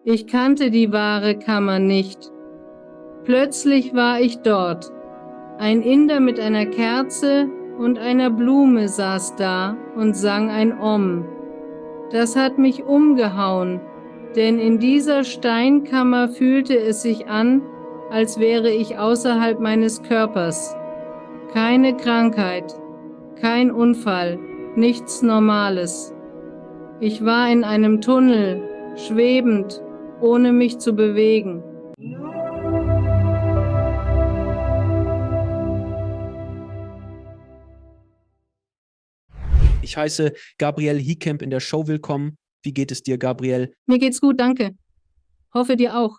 Ich kannte die wahre Kammer nicht. Plötzlich war ich dort. Ein Inder mit einer Kerze und einer Blume saß da und sang ein Om. Das hat mich umgehauen, denn in dieser Steinkammer fühlte es sich an, als wäre ich außerhalb meines Körpers. Keine Krankheit, kein Unfall, nichts Normales. Ich war in einem Tunnel, schwebend, ohne mich zu bewegen. Ich heiße Gabriel Hiekamp in der Show willkommen. Wie geht es dir, Gabriel? Mir geht's gut, danke. Hoffe dir auch.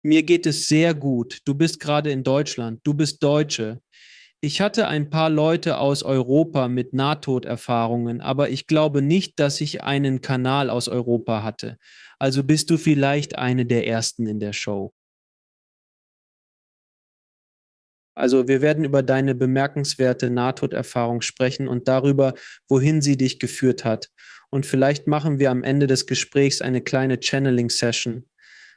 Mir geht es sehr gut. Du bist gerade in Deutschland. Du bist Deutsche. Ich hatte ein paar Leute aus Europa mit Nahtoderfahrungen, aber ich glaube nicht, dass ich einen Kanal aus Europa hatte. Also bist du vielleicht eine der ersten in der Show. Also wir werden über deine bemerkenswerte Nahtoderfahrung sprechen und darüber, wohin sie dich geführt hat. Und vielleicht machen wir am Ende des Gesprächs eine kleine Channeling-Session.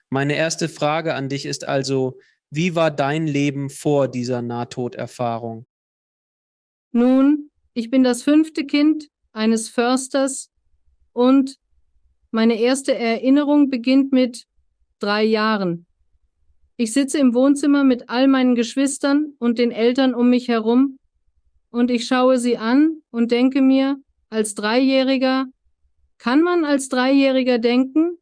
Meine erste Frage an dich ist also, wie war dein Leben vor dieser Nahtoderfahrung? Nun, ich bin das 5. Kind eines Försters und meine erste Erinnerung beginnt mit 3 Jahren. Ich sitze im Wohnzimmer mit all meinen Geschwistern und den Eltern um mich herum und ich schaue sie an und denke mir, als Dreijähriger, kann man als Dreijähriger denken?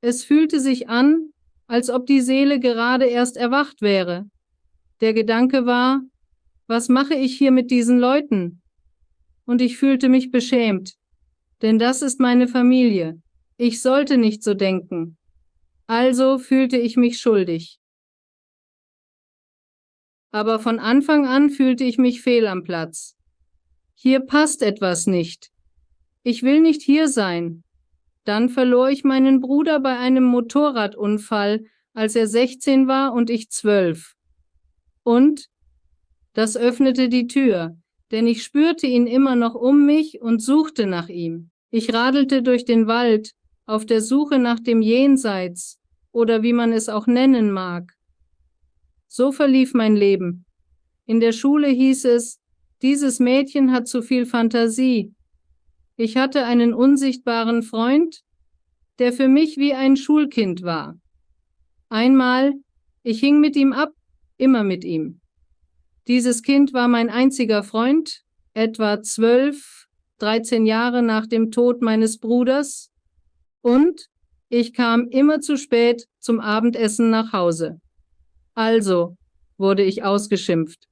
Es fühlte sich an, als ob die Seele gerade erst erwacht wäre. Der Gedanke war, was mache ich hier mit diesen Leuten? Und ich fühlte mich beschämt, denn das ist meine Familie. Ich sollte nicht so denken. Also fühlte ich mich schuldig. Aber von Anfang an fühlte ich mich fehl am Platz. Hier passt etwas nicht. Ich will nicht hier sein. Dann verlor ich meinen Bruder bei einem Motorradunfall, als er 16 war und ich 12. Und das öffnete die Tür, denn ich spürte ihn immer noch um mich und suchte nach ihm. Ich radelte durch den Wald, auf der Suche nach dem Jenseits oder wie man es auch nennen mag. So verlief mein Leben. In der Schule hieß es, dieses Mädchen hat zu viel Fantasie. Ich hatte einen unsichtbaren Freund, der für mich wie ein Schulkind war. Einmal, ich hing mit ihm ab, immer mit ihm. Dieses Kind war mein einziger Freund, etwa 12, 13 Jahre nach dem Tod meines Bruders, und ich kam immer zu spät zum Abendessen nach Hause. Also wurde ich ausgeschimpft.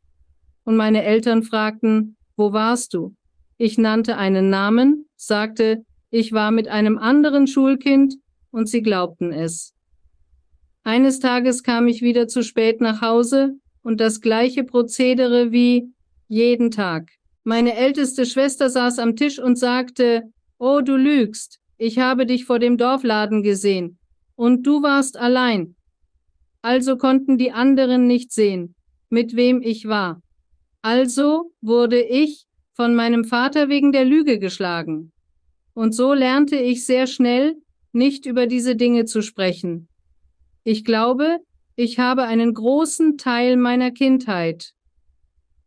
Und meine Eltern fragten, wo warst du? Ich nannte einen Namen, sagte, ich war mit einem anderen Schulkind und sie glaubten es. Eines Tages kam ich wieder zu spät nach Hause und das gleiche Prozedere wie jeden Tag. Meine älteste Schwester saß am Tisch und sagte, oh, du lügst, ich habe dich vor dem Dorfladen gesehen und du warst allein. Also konnten die anderen nicht sehen, mit wem ich war. Also wurde ich von meinem Vater wegen der Lüge geschlagen. Und so lernte ich sehr schnell, nicht über diese Dinge zu sprechen. Ich glaube, ich habe einen großen Teil meiner Kindheit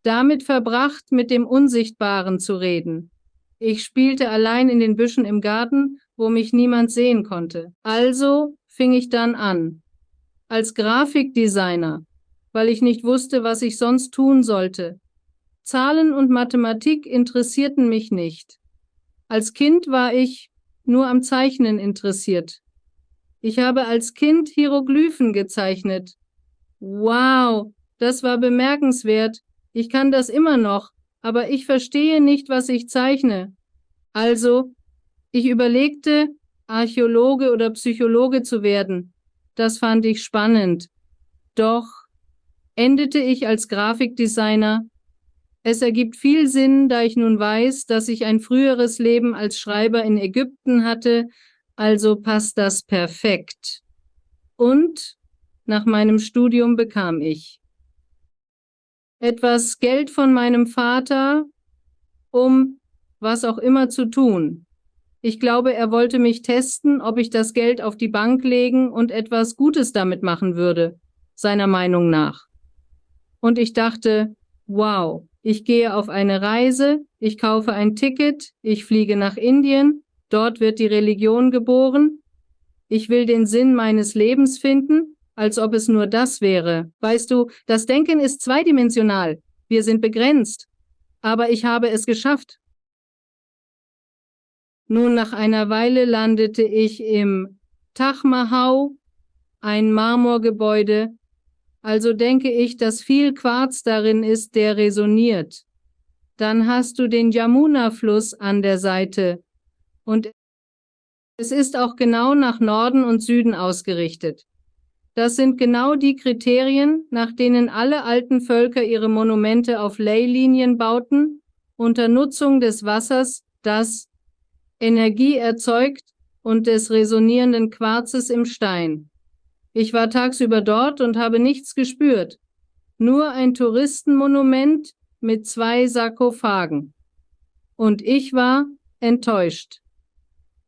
damit verbracht, mit dem Unsichtbaren zu reden. Ich spielte allein in den Büschen im Garten, wo mich niemand sehen konnte. Also fing ich dann an, als Grafikdesigner, weil ich nicht wusste, was ich sonst tun sollte. Zahlen und Mathematik interessierten mich nicht. Als Kind war ich nur am Zeichnen interessiert. Ich habe als Kind Hieroglyphen gezeichnet. Wow, das war bemerkenswert. Ich kann das immer noch, aber ich verstehe nicht, was ich zeichne. Also, ich überlegte, Archäologe oder Psychologe zu werden. Das fand ich spannend. Doch endete ich als Grafikdesigner. Es ergibt viel Sinn, da ich nun weiß, dass ich ein früheres Leben als Schreiber in Ägypten hatte, also passt das perfekt. Und nach meinem Studium bekam ich etwas Geld von meinem Vater, um was auch immer zu tun. Ich glaube, er wollte mich testen, ob ich das Geld auf die Bank legen und etwas Gutes damit machen würde, seiner Meinung nach. Und ich dachte, wow, ich gehe auf eine Reise, ich kaufe ein Ticket, ich fliege nach Indien, dort wird die Religion geboren. Ich will den Sinn meines Lebens finden, als ob es nur das wäre. Weißt du, das Denken ist zweidimensional. Wir sind begrenzt. Aber ich habe es geschafft. Nun, nach einer Weile landete ich im Taj Mahal, ein Marmorgebäude. Also denke ich, dass viel Quarz darin ist, der resoniert. Dann hast du den Yamuna-Fluss an der Seite. Und es ist auch genau nach Norden und Süden ausgerichtet. Das sind genau die Kriterien, nach denen alle alten Völker ihre Monumente auf Leylinien bauten, unter Nutzung des Wassers, das Energie erzeugt und des resonierenden Quarzes im Stein. Ich war tagsüber dort und habe nichts gespürt, nur ein Touristenmonument mit 2 Sarkophagen. Und ich war enttäuscht.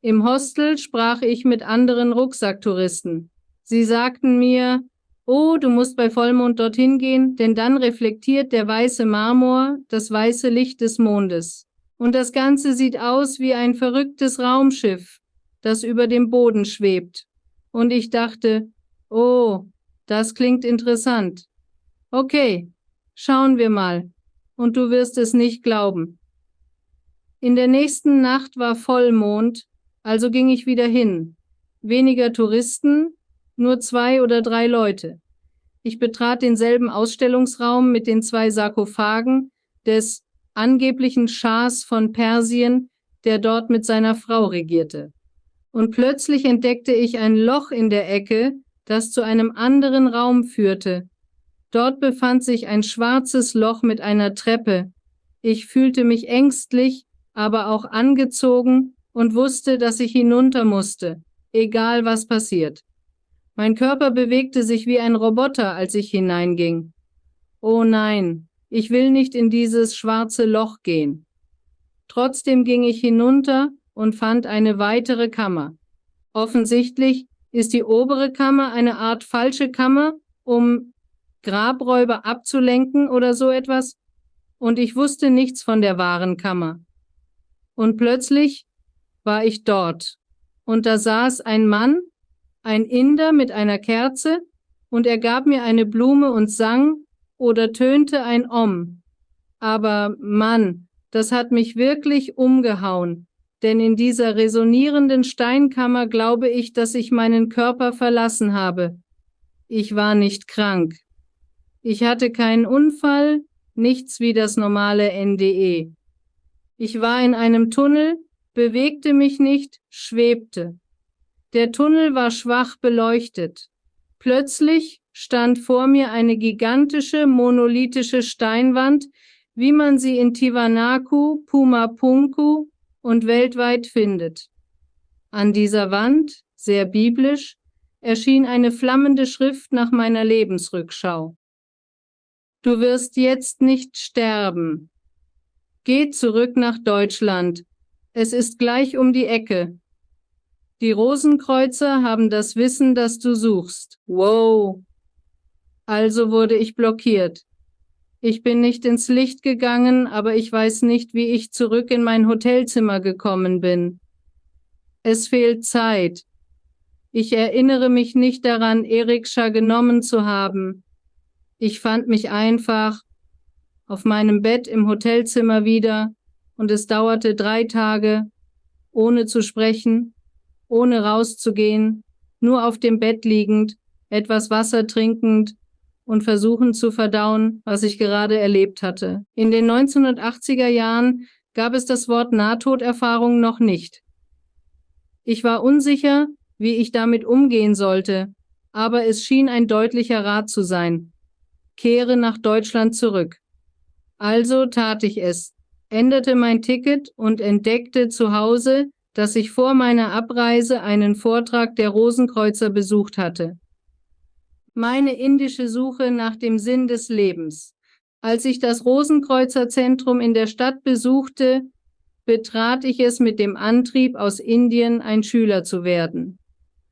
Im Hostel sprach ich mit anderen Rucksacktouristen. Sie sagten mir, oh, du musst bei Vollmond dorthin gehen, denn dann reflektiert der weiße Marmor das weiße Licht des Mondes. Und das Ganze sieht aus wie ein verrücktes Raumschiff, das über dem Boden schwebt. Und ich dachte, oh, das klingt interessant. Okay, schauen wir mal. Und du wirst es nicht glauben. In der nächsten Nacht war Vollmond, also ging ich wieder hin. Weniger Touristen, nur 2 oder 3 Leute. Ich betrat denselben Ausstellungsraum mit den 2 Sarkophagen des angeblichen Schahs von Persien, der dort mit seiner Frau regierte. Und plötzlich entdeckte ich ein Loch in der Ecke, das zu einem anderen Raum führte. Dort befand sich ein schwarzes Loch mit einer Treppe. Ich fühlte mich ängstlich, aber auch angezogen und wusste, dass ich hinunter musste, egal was passiert. Mein Körper bewegte sich wie ein Roboter, als ich hineinging. Oh nein, ich will nicht in dieses schwarze Loch gehen. Trotzdem ging ich hinunter und fand eine weitere Kammer. Offensichtlich ist die obere Kammer eine Art falsche Kammer, um Grabräuber abzulenken oder so etwas, und ich wusste nichts von der wahren Kammer. Und plötzlich war ich dort, und da saß ein Mann, ein Inder mit einer Kerze, und er gab mir eine Blume und sang oder tönte ein Om. Aber Mann, das hat mich wirklich umgehauen, denn in dieser resonierenden Steinkammer glaube ich, dass ich meinen Körper verlassen habe. Ich war nicht krank. Ich hatte keinen Unfall, nichts wie das normale NDE. Ich war in einem Tunnel, bewegte mich nicht, schwebte. Der Tunnel war schwach beleuchtet. Plötzlich stand vor mir eine gigantische monolithische Steinwand, wie man sie in Tiwanaku, Pumapunku und weltweit findet. An dieser Wand, sehr biblisch, erschien eine flammende Schrift nach meiner Lebensrückschau. Du wirst jetzt nicht sterben. Geh zurück nach Deutschland. Es ist gleich um die Ecke. Die Rosenkreuzer haben das Wissen, das du suchst. Wow! Also wurde ich blockiert. Ich bin nicht ins Licht gegangen, aber ich weiß nicht, wie ich zurück in mein Hotelzimmer gekommen bin. Es fehlt Zeit. Ich erinnere mich nicht daran, Erikscha genommen zu haben. Ich fand mich einfach auf meinem Bett im Hotelzimmer wieder und es dauerte 3 Tage, ohne zu sprechen, ohne rauszugehen, nur auf dem Bett liegend, etwas Wasser trinkend und versuchen zu verdauen, was ich gerade erlebt hatte. In den 1980er Jahren gab es das Wort Nahtoderfahrung noch nicht. Ich war unsicher, wie ich damit umgehen sollte, aber es schien ein deutlicher Rat zu sein. Kehre nach Deutschland zurück. Also tat ich es, änderte mein Ticket und entdeckte zu Hause, dass ich vor meiner Abreise einen Vortrag der Rosenkreuzer besucht hatte. Meine indische Suche nach dem Sinn des Lebens. Als ich das Rosenkreuzer Zentrum in der Stadt besuchte, betrat ich es mit dem Antrieb, aus Indien ein Schüler zu werden.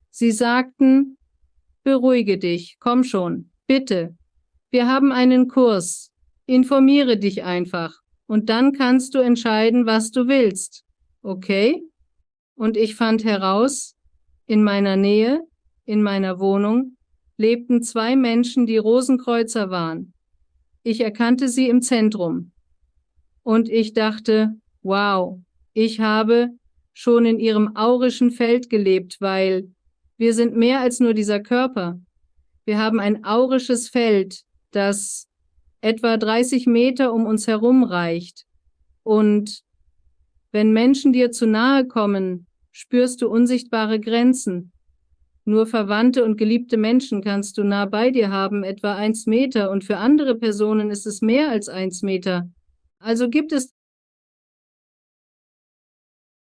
Sie sagten, beruhige dich, komm schon, bitte. Wir haben einen Kurs. Informiere dich einfach und dann kannst du entscheiden, was du willst. Okay? Und ich fand heraus, in meiner Nähe, in meiner Wohnung, lebten 2 Menschen, die Rosenkreuzer waren. Ich erkannte sie im Zentrum. Und ich dachte, wow, ich habe schon in ihrem aurischen Feld gelebt, weil wir sind mehr als nur dieser Körper. Wir haben ein aurisches Feld, das etwa 30 Meter um uns herum reicht. Und wenn Menschen dir zu nahe kommen, spürst du unsichtbare Grenzen. Nur verwandte und geliebte Menschen kannst du nah bei dir haben, etwa 1 Meter, und für andere Personen ist es mehr als 1 Meter. Also gibt es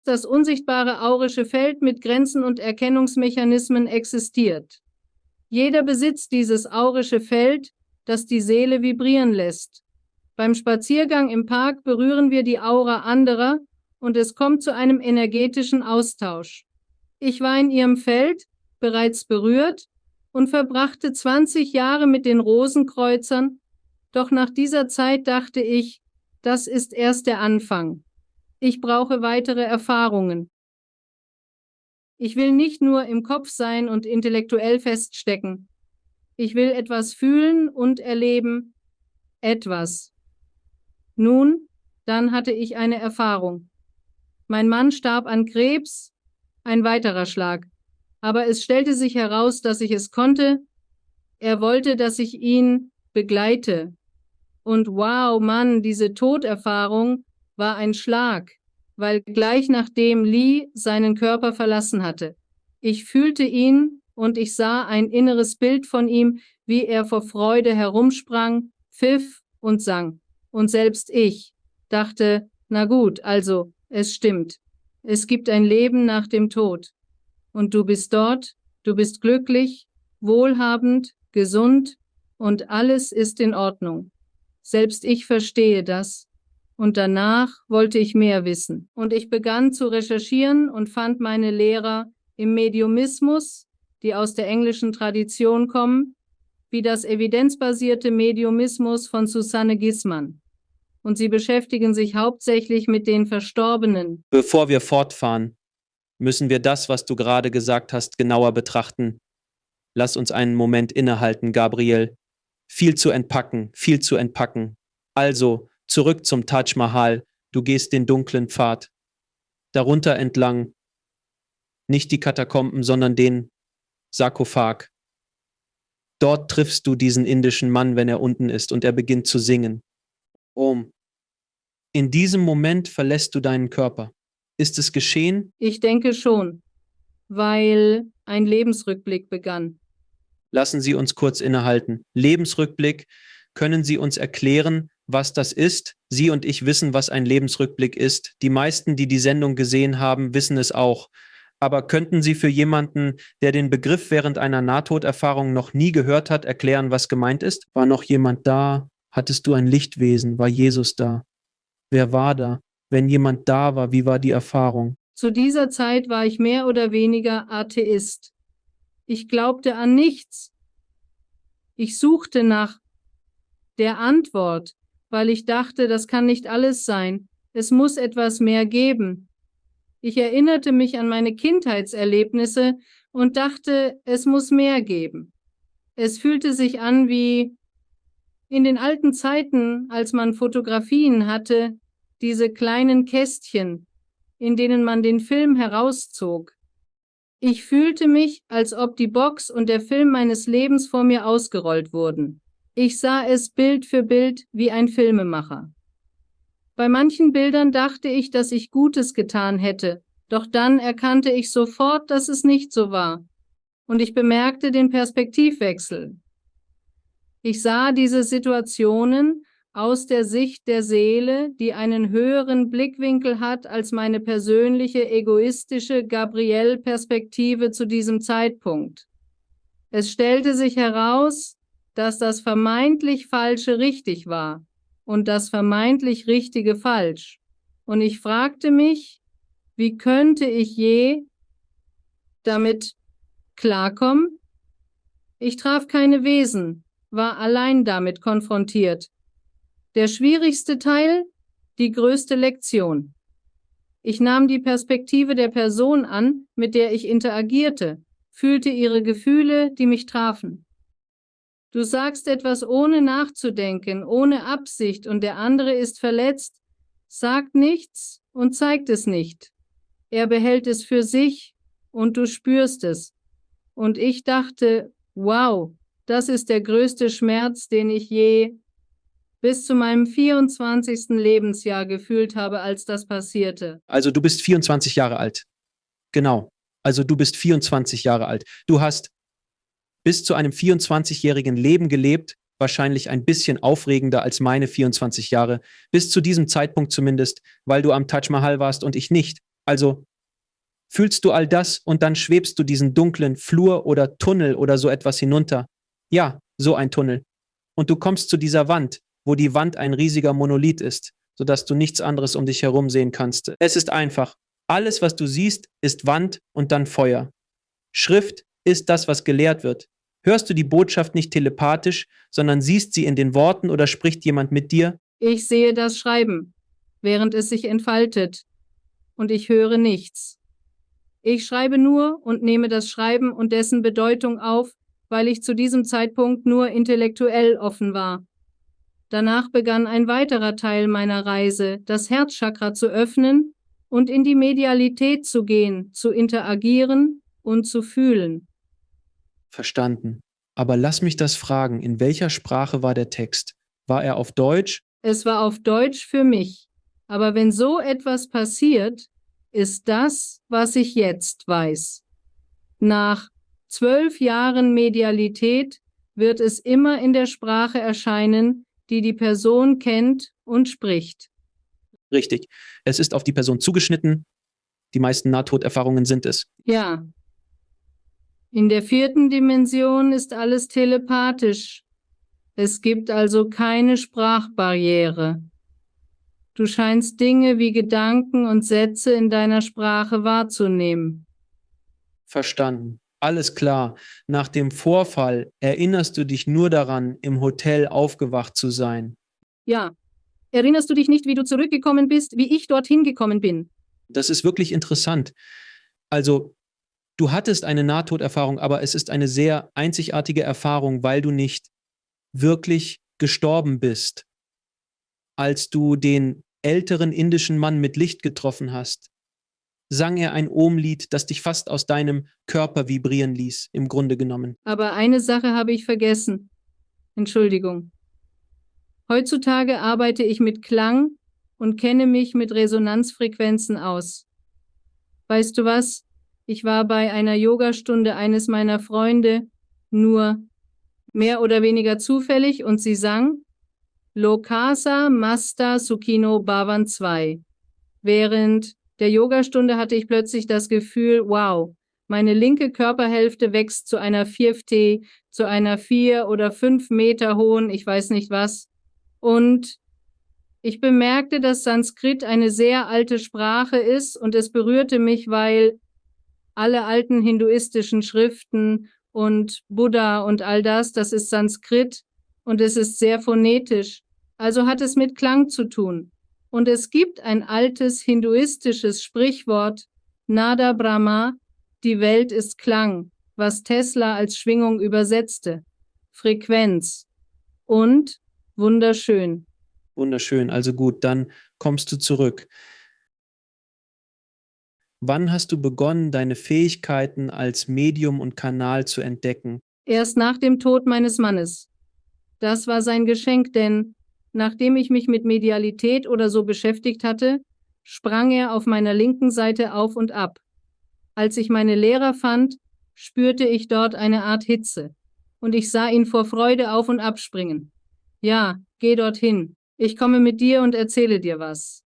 das unsichtbare aurische Feld mit Grenzen und Erkennungsmechanismen existiert. Jeder besitzt dieses aurische Feld, das die Seele vibrieren lässt. Beim Spaziergang im Park berühren wir die Aura anderer und es kommt zu einem energetischen Austausch. Ich war in ihrem Feld, bereits berührt, und verbrachte 20 Jahre mit den Rosenkreuzern, doch nach dieser Zeit dachte ich, das ist erst der Anfang. Ich brauche weitere Erfahrungen. Ich will nicht nur im Kopf sein und intellektuell feststecken. Ich will etwas fühlen und erleben. Etwas. Nun, dann hatte ich eine Erfahrung. Mein Mann starb an Krebs, ein weiterer Schlag. Aber es stellte sich heraus, dass ich es konnte. Er wollte, dass ich ihn begleite. Und wow, Mann, diese Toderfahrung war ein Schlag, weil gleich nachdem Lee seinen Körper verlassen hatte. Ich fühlte ihn und ich sah ein inneres Bild von ihm, wie er vor Freude herumsprang, pfiff und sang. Und selbst ich dachte, na gut, also, es stimmt. Es gibt ein Leben nach dem Tod. Und du bist dort, du bist glücklich, wohlhabend, gesund und alles ist in Ordnung. Selbst ich verstehe das. Und danach wollte ich mehr wissen. Und ich begann zu recherchieren und fand meine Lehrer im Mediumismus, die aus der englischen Tradition kommen, wie das evidenzbasierte Mediumismus von Susanne Gissmann. Und sie beschäftigen sich hauptsächlich mit den Verstorbenen. Bevor wir fortfahren, müssen wir das, was du gerade gesagt hast, genauer betrachten. Lass uns einen Moment innehalten, Gabriel. Viel zu entpacken, viel zu entpacken. Also, zurück zum Taj Mahal. Du gehst den dunklen Pfad. Darunter entlang. Nicht die Katakomben, sondern den Sarkophag. Dort triffst du diesen indischen Mann, wenn er unten ist, und er beginnt zu singen. Om. In diesem Moment verlässt du deinen Körper. Ist es geschehen? Ich denke schon, weil ein Lebensrückblick begann. Lassen Sie uns kurz innehalten. Lebensrückblick. Können Sie uns erklären, was das ist? Sie und ich wissen, was ein Lebensrückblick ist. Die meisten, die die Sendung gesehen haben, wissen es auch. Aber könnten Sie für jemanden, der den Begriff während einer Nahtoderfahrung noch nie gehört hat, erklären, was gemeint ist? War noch jemand da? Hattest du ein Lichtwesen? War Jesus da? Wer war da? Wenn jemand da war, wie war die Erfahrung? Zu dieser Zeit war ich mehr oder weniger Atheist. Ich glaubte an nichts. Ich suchte nach der Antwort, weil ich dachte, das kann nicht alles sein. Es muss etwas mehr geben. Ich erinnerte mich an meine Kindheitserlebnisse und dachte, es muss mehr geben. Es fühlte sich an wie in den alten Zeiten, als man Fotografien hatte, diese kleinen Kästchen, in denen man den Film herauszog. Ich fühlte mich, als ob die Box und der Film meines Lebens vor mir ausgerollt wurden. Ich sah es Bild für Bild wie ein Filmemacher. Bei manchen Bildern dachte ich, dass ich Gutes getan hätte, doch dann erkannte ich sofort, dass es nicht so war. Und ich bemerkte den Perspektivwechsel. Ich sah diese Situationen aus der Sicht der Seele, die einen höheren Blickwinkel hat als meine persönliche, egoistische Gabrielle-Perspektive zu diesem Zeitpunkt. Es stellte sich heraus, dass das vermeintlich Falsche richtig war und das vermeintlich Richtige falsch. Und ich fragte mich, wie könnte ich je damit klarkommen? Ich traf keine Wesen, war allein damit konfrontiert. Der schwierigste Teil, die größte Lektion. Ich nahm die Perspektive der Person an, mit der ich interagierte, fühlte ihre Gefühle, die mich trafen. Du sagst etwas ohne nachzudenken, ohne Absicht und der andere ist verletzt, sagt nichts und zeigt es nicht. Er behält es für sich und du spürst es. Und ich dachte, wow, das ist der größte Schmerz, den ich je bis zu meinem 24. Lebensjahr gefühlt habe, als das passierte. Also du bist 24 Jahre alt. Genau. Also du bist 24 Jahre alt. Du hast bis zu einem 24-jährigen Leben gelebt, wahrscheinlich ein bisschen aufregender als meine 24 Jahre, bis zu diesem Zeitpunkt zumindest, weil du am Taj Mahal warst und ich nicht. Also fühlst du all das und dann schwebst du diesen dunklen Flur oder Tunnel oder so etwas hinunter. Ja, so ein Tunnel. Und du kommst zu dieser Wand, wo die Wand ein riesiger Monolith ist, sodass du nichts anderes um dich herum sehen kannst. Es ist einfach. Alles, was du siehst, ist Wand und dann Feuer. Schrift ist das, was gelehrt wird. Hörst du die Botschaft nicht telepathisch, sondern siehst sie in den Worten oder spricht jemand mit dir? Ich sehe das Schreiben, während es sich entfaltet, und ich höre nichts. Ich schreibe nur und nehme das Schreiben und dessen Bedeutung auf, weil ich zu diesem Zeitpunkt nur intellektuell offen war. Danach begann ein weiterer Teil meiner Reise, das Herzchakra zu öffnen und in die Medialität zu gehen, zu interagieren und zu fühlen. Verstanden. Aber lass mich das fragen, in welcher Sprache war der Text? War er auf Deutsch? Es war auf Deutsch für mich. Aber wenn so etwas passiert, ist das, was ich jetzt weiß. Nach 12 Jahren Medialität wird es immer in der Sprache erscheinen, die die Person kennt und spricht. Richtig. Es ist auf die Person zugeschnitten. Die meisten Nahtoderfahrungen sind es. Ja. In der 4. Dimension ist alles telepathisch. Es gibt also keine Sprachbarriere. Du scheinst Dinge wie Gedanken und Sätze in deiner Sprache wahrzunehmen. Verstanden. Alles klar. Nach dem Vorfall erinnerst du dich nur daran, im Hotel aufgewacht zu sein. Ja. Erinnerst du dich nicht, wie du zurückgekommen bist, wie ich dorthin gekommen bin? Das ist wirklich interessant. Also, du hattest eine Nahtoderfahrung, aber es ist eine sehr einzigartige Erfahrung, weil du nicht wirklich gestorben bist. Als du den älteren indischen Mann mit Licht getroffen hast, sang er ein Om-Lied, das dich fast aus deinem Körper vibrieren ließ, im Grunde genommen. Aber eine Sache habe ich vergessen. Entschuldigung. Heutzutage arbeite ich mit Klang und kenne mich mit Resonanzfrequenzen aus. Weißt du was? Ich war bei einer Yogastunde eines meiner Freunde nur mehr oder weniger zufällig und sie sang Lokasa Masta Sukhino Bhavan 2. Während der Yogastunde hatte ich plötzlich das Gefühl, wow, meine linke Körperhälfte wächst zu einer 4T, zu einer 4 oder 5 Meter hohen, ich weiß nicht was. Und ich bemerkte, dass Sanskrit eine sehr alte Sprache ist und es berührte mich, weil alle alten hinduistischen Schriften und Buddha und all das, das ist Sanskrit und es ist sehr phonetisch. Also hat es mit Klang zu tun. Und es gibt ein altes hinduistisches Sprichwort, Nada Brahma, die Welt ist Klang, was Tesla als Schwingung übersetzte. Frequenz. Und wunderschön. Wunderschön. Also gut, dann kommst du zurück. Wann hast du begonnen, deine Fähigkeiten als Medium und Kanal zu entdecken? Erst nach dem Tod meines Mannes. Das war sein Geschenk, denn nachdem ich mich mit Medialität oder so beschäftigt hatte, sprang er auf meiner linken Seite auf und ab. Als ich meine Lehrer fand, spürte ich dort eine Art Hitze. Und ich sah ihn vor Freude auf und abspringen. Ja, geh dorthin. Ich komme mit dir und erzähle dir was.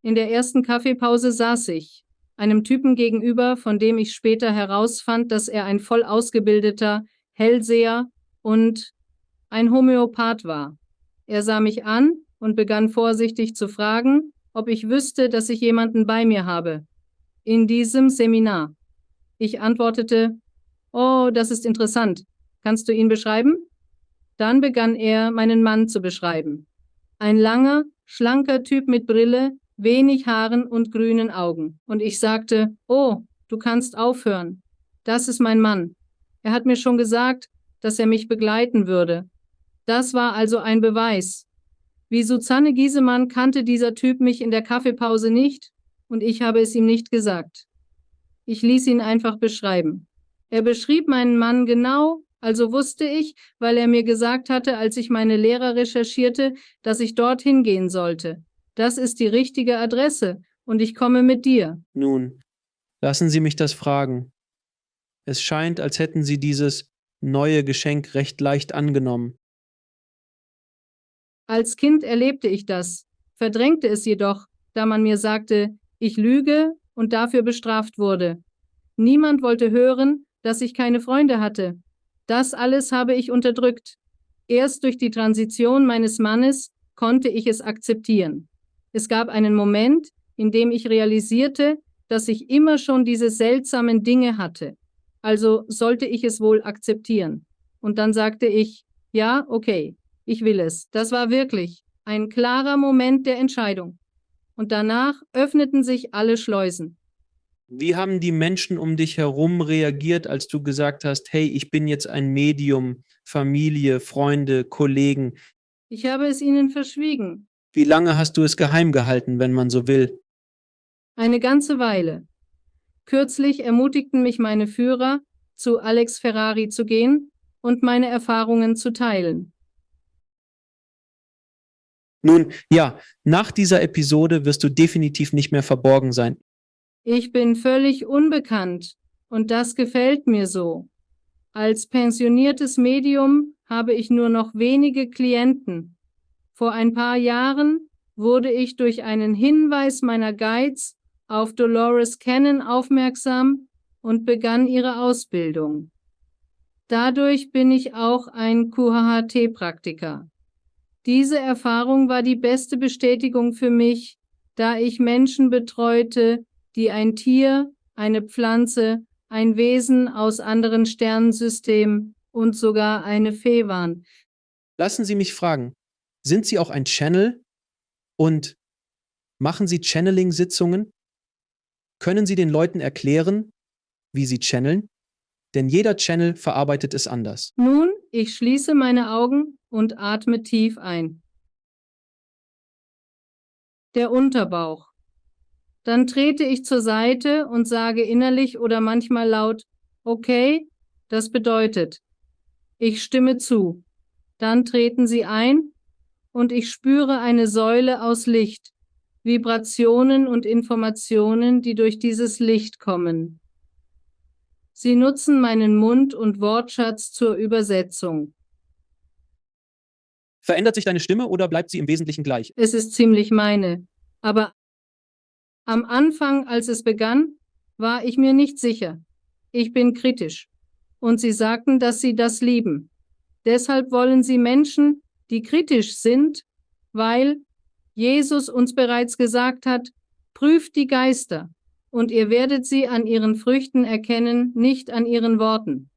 In der ersten Kaffeepause saß ich, einem Typen gegenüber, von dem ich später herausfand, dass er ein voll ausgebildeter Hellseher und ein Homöopath war. Er sah mich an und begann vorsichtig zu fragen, ob ich wüsste, dass ich jemanden bei mir habe. In diesem Seminar. Ich antwortete, oh, das ist interessant. Kannst du ihn beschreiben? Dann begann er, meinen Mann zu beschreiben. Ein langer, schlanker Typ mit Brille, wenig Haaren und grünen Augen. Und ich sagte, oh, du kannst aufhören. Das ist mein Mann. Er hat mir schon gesagt, dass er mich begleiten würde. Das war also ein Beweis. Wie Susanne Giesemann kannte dieser Typ mich in der Kaffeepause nicht und ich habe es ihm nicht gesagt. Ich ließ ihn einfach beschreiben. Er beschrieb meinen Mann genau, also wusste ich, weil er mir gesagt hatte, als ich meine Lehrer recherchierte, dass ich dorthin gehen sollte. Das ist die richtige Adresse und ich komme mit dir. Nun, lassen Sie mich das fragen. Es scheint, als hätten Sie dieses neue Geschenk recht leicht angenommen. Als Kind erlebte ich das, verdrängte es jedoch, da man mir sagte, ich lüge und dafür bestraft wurde. Niemand wollte hören, dass ich keine Freunde hatte. Das alles habe ich unterdrückt. Erst durch die Transition meines Mannes konnte ich es akzeptieren. Es gab einen Moment, in dem ich realisierte, dass ich immer schon diese seltsamen Dinge hatte. Also sollte ich es wohl akzeptieren. Und dann sagte ich, ja, okay, ich will es. Das war wirklich ein klarer Moment der Entscheidung. Und danach öffneten sich alle Schleusen. Wie haben die Menschen um dich herum reagiert, als du gesagt hast, hey, ich bin jetzt ein Medium, Familie, Freunde, Kollegen? Ich habe es ihnen verschwiegen. Wie lange hast du es geheim gehalten, wenn man so will? Eine ganze Weile. Kürzlich ermutigten mich meine Führer, zu Alex Ferrari zu gehen und meine Erfahrungen zu teilen. Nun, ja, nach dieser Episode wirst du definitiv nicht mehr verborgen sein. Ich bin völlig unbekannt und das gefällt mir so. Als pensioniertes Medium habe ich nur noch wenige Klienten. Vor ein paar Jahren wurde ich durch einen Hinweis meiner Guides auf Dolores Cannon aufmerksam und begann ihre Ausbildung. Dadurch bin ich auch ein QHHT-Praktiker. Diese Erfahrung war die beste Bestätigung für mich, da ich Menschen betreute, die ein Tier, eine Pflanze, ein Wesen aus anderen Sternensystemen und sogar eine Fee waren. Lassen Sie mich fragen, sind Sie auch ein Channel und machen Sie Channeling-Sitzungen? Können Sie den Leuten erklären, wie sie channeln? Denn jeder Channel verarbeitet es anders. Nun, ich schließe meine Augen und atme tief ein. Der Unterbauch. Dann trete ich zur Seite und sage innerlich oder manchmal laut, okay, das bedeutet, ich stimme zu. Dann treten sie ein und ich spüre eine Säule aus Licht, Vibrationen und Informationen, die durch dieses Licht kommen. Sie nutzen meinen Mund- und Wortschatz zur Übersetzung. Verändert sich deine Stimme oder bleibt sie im Wesentlichen gleich? Es ist ziemlich meine. Aber am Anfang, als es begann, war ich mir nicht sicher. Ich bin kritisch. Und sie sagten, dass sie das lieben. Deshalb wollen sie Menschen, die kritisch sind, weil Jesus uns bereits gesagt hat, prüft die Geister und ihr werdet sie an ihren Früchten erkennen, nicht an ihren Worten.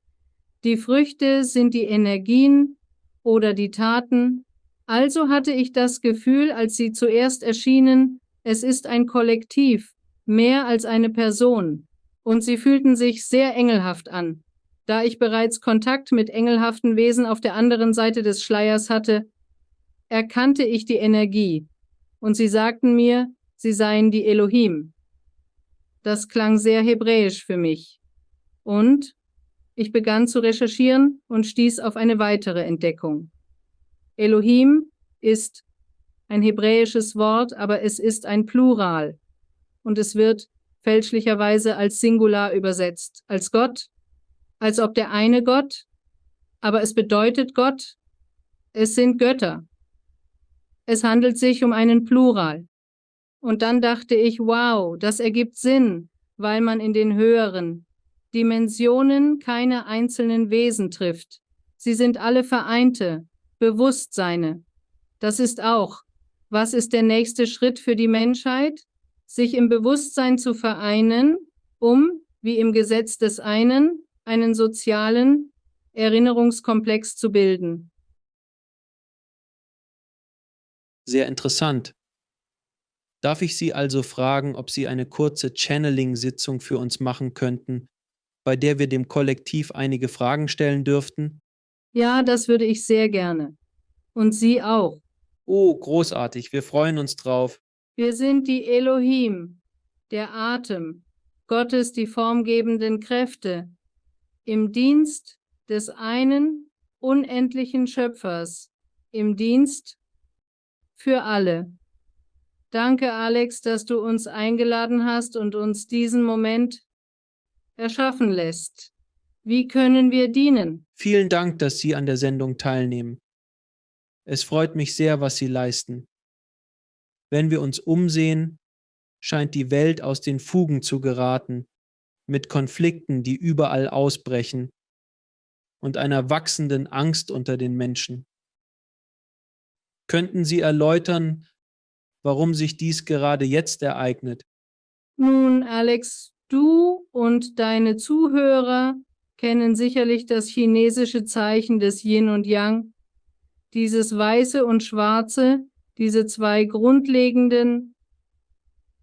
Die Früchte sind die Energien oder die Taten. Also hatte ich das Gefühl, als sie zuerst erschienen, es ist ein Kollektiv, mehr als eine Person. Und sie fühlten sich sehr engelhaft an. Da ich bereits Kontakt mit engelhaften Wesen auf der anderen Seite des Schleiers hatte, erkannte ich die Energie. Und sie sagten mir, sie seien die Elohim. Das klang sehr hebräisch für mich. Und ich begann zu recherchieren und stieß auf eine weitere Entdeckung. Elohim ist ein hebräisches Wort, aber es ist ein Plural. Und es wird fälschlicherweise als Singular übersetzt, als Gott, als ob der eine Gott, aber es bedeutet Gott, es sind Götter. Es handelt sich um einen Plural. Und dann dachte ich, wow, das ergibt Sinn, weil man in den höheren Dimensionen keine einzelnen Wesen trifft. Sie sind alle Vereinte, Bewusstseine. Das ist auch, Was ist der nächste Schritt für die Menschheit? Sich im Bewusstsein zu vereinen, um, wie im Gesetz des einen sozialen Erinnerungskomplex zu bilden. Sehr interessant. Darf ich Sie also fragen, ob Sie eine kurze Channeling-Sitzung für uns machen könnten, bei der wir dem Kollektiv einige Fragen stellen dürften? Ja, das würde ich sehr gerne. Und Sie auch. Oh, großartig, wir freuen uns drauf. Wir sind die Elohim, der Atem, Gottes die formgebenden Kräfte, im Dienst des einen unendlichen Schöpfers, im Dienst für alle. Danke, Alex, dass du uns eingeladen hast und uns diesen Moment erschaffen lässt. Wie können wir dienen? Vielen Dank, dass Sie an der Sendung teilnehmen. Es freut mich sehr, was Sie leisten. Wenn wir uns umsehen, scheint die Welt aus den Fugen zu geraten, mit Konflikten, die überall ausbrechen, und einer wachsenden Angst unter den Menschen. Könnten Sie erläutern, warum sich dies gerade jetzt ereignet? Nun, Alex, du und deine Zuhörer kennen sicherlich das chinesische Zeichen des Yin und Yang, dieses Weiße und Schwarze, diese zwei grundlegenden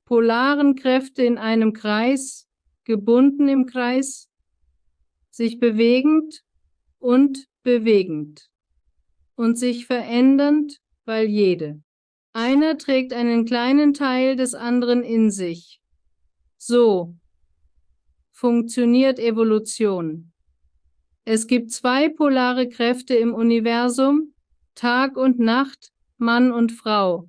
polaren Kräfte in einem Kreis, gebunden im Kreis, sich bewegend und bewegend und sich verändernd, weil jede. Einer trägt einen kleinen Teil des anderen in sich. So funktioniert Evolution. Es gibt zwei polare Kräfte im Universum, Tag und Nacht, Mann und Frau.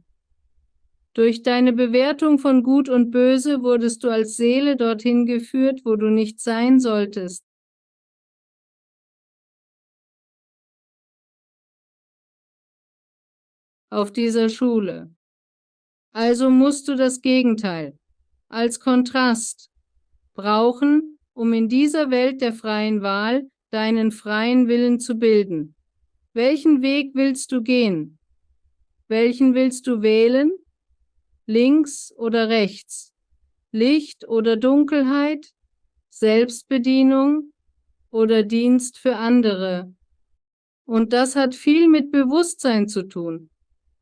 Durch deine Bewertung von Gut und Böse wurdest du als Seele dorthin geführt, wo du nicht sein solltest. Auf dieser Schule. Also musst du das Gegenteil als Kontrast brauchen, um in dieser Welt der freien Wahl deinen freien Willen zu bilden. Welchen Weg willst du gehen? Welchen willst du wählen? Links oder rechts? Licht oder Dunkelheit? Selbstbedienung oder Dienst für andere? Und das hat viel mit Bewusstsein zu tun.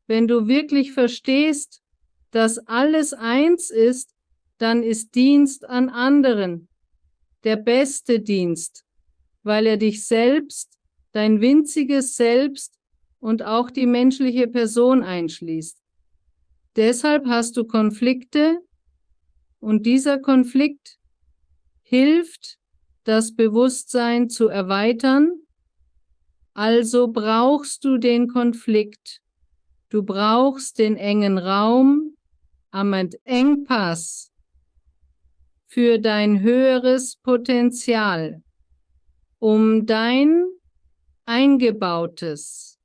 Wenn du wirklich verstehst, dass alles eins ist, dann ist Dienst an anderen der beste Dienst, weil er dich selbst, dein winziges Selbst und auch die menschliche Person einschließt. Deshalb hast du Konflikte und dieser Konflikt hilft, das Bewusstsein zu erweitern. Also brauchst du den Konflikt. Du brauchst den engen Raum, Ahmed Engpass, für dein höheres Potenzial, um dein eingebautes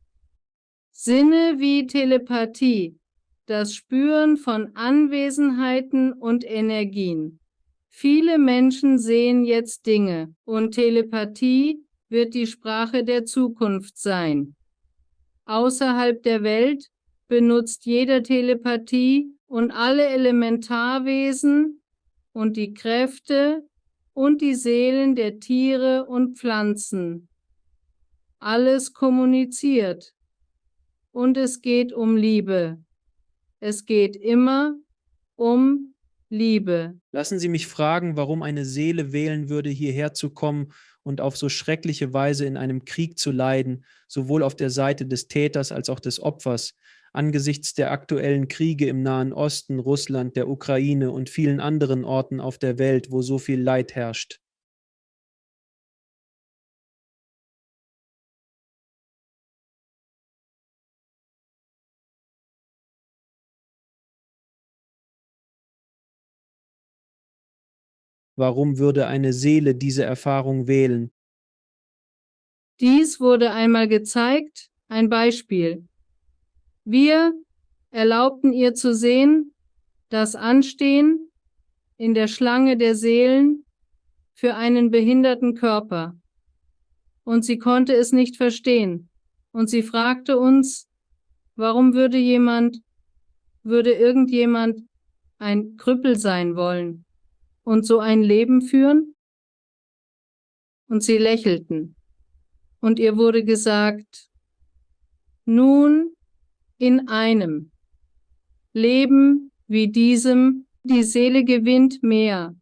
Sinne wie Telepathie, das Spüren von Anwesenheiten und Energien. Viele Menschen sehen jetzt Dinge und Telepathie wird die Sprache der Zukunft sein. Außerhalb der Welt benutzt jeder Telepathie und alle Elementarwesen und die Kräfte und die Seelen der Tiere und Pflanzen. Alles kommuniziert. Und es geht um Liebe. Es geht immer um Liebe. Lassen Sie mich fragen, warum eine Seele wählen würde, hierher zu kommen und auf so schreckliche Weise in einem Krieg zu leiden, sowohl auf der Seite des Täters als auch des Opfers, angesichts der aktuellen Kriege im Nahen Osten, Russland, der Ukraine und vielen anderen Orten auf der Welt, wo so viel Leid herrscht. Warum würde eine Seele diese Erfahrung wählen? Dies wurde einmal gezeigt, ein Beispiel. Wir erlaubten ihr zu sehen, das Anstehen in der Schlange der Seelen für einen behinderten Körper. Und sie konnte es nicht verstehen. Und sie fragte uns, warum würde jemand Würde irgendjemand ein Krüppel sein wollen und so ein Leben führen? Und sie lächelten. Und ihr wurde gesagt, nun in einem Leben wie diesem, die Seele gewinnt mehr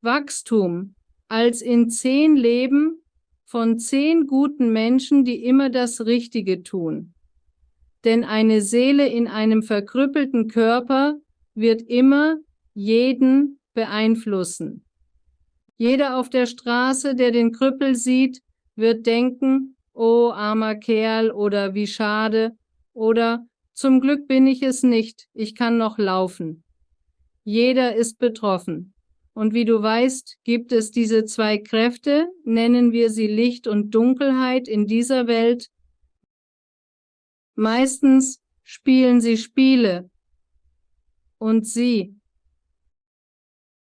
Wachstum als in 10 Leben von 10 guten Menschen, die immer das Richtige tun. Denn eine Seele in einem verkrüppelten Körper wird immer jeden beeinflussen. Jeder auf der Straße, der den Krüppel sieht, wird denken, oh, armer Kerl oder wie schade oder zum Glück bin ich es nicht, ich kann noch laufen. Jeder ist betroffen. Und wie du weißt, gibt es diese 2 Kräfte, nennen wir sie Licht und Dunkelheit in dieser Welt. Meistens spielen sie Spiele und sie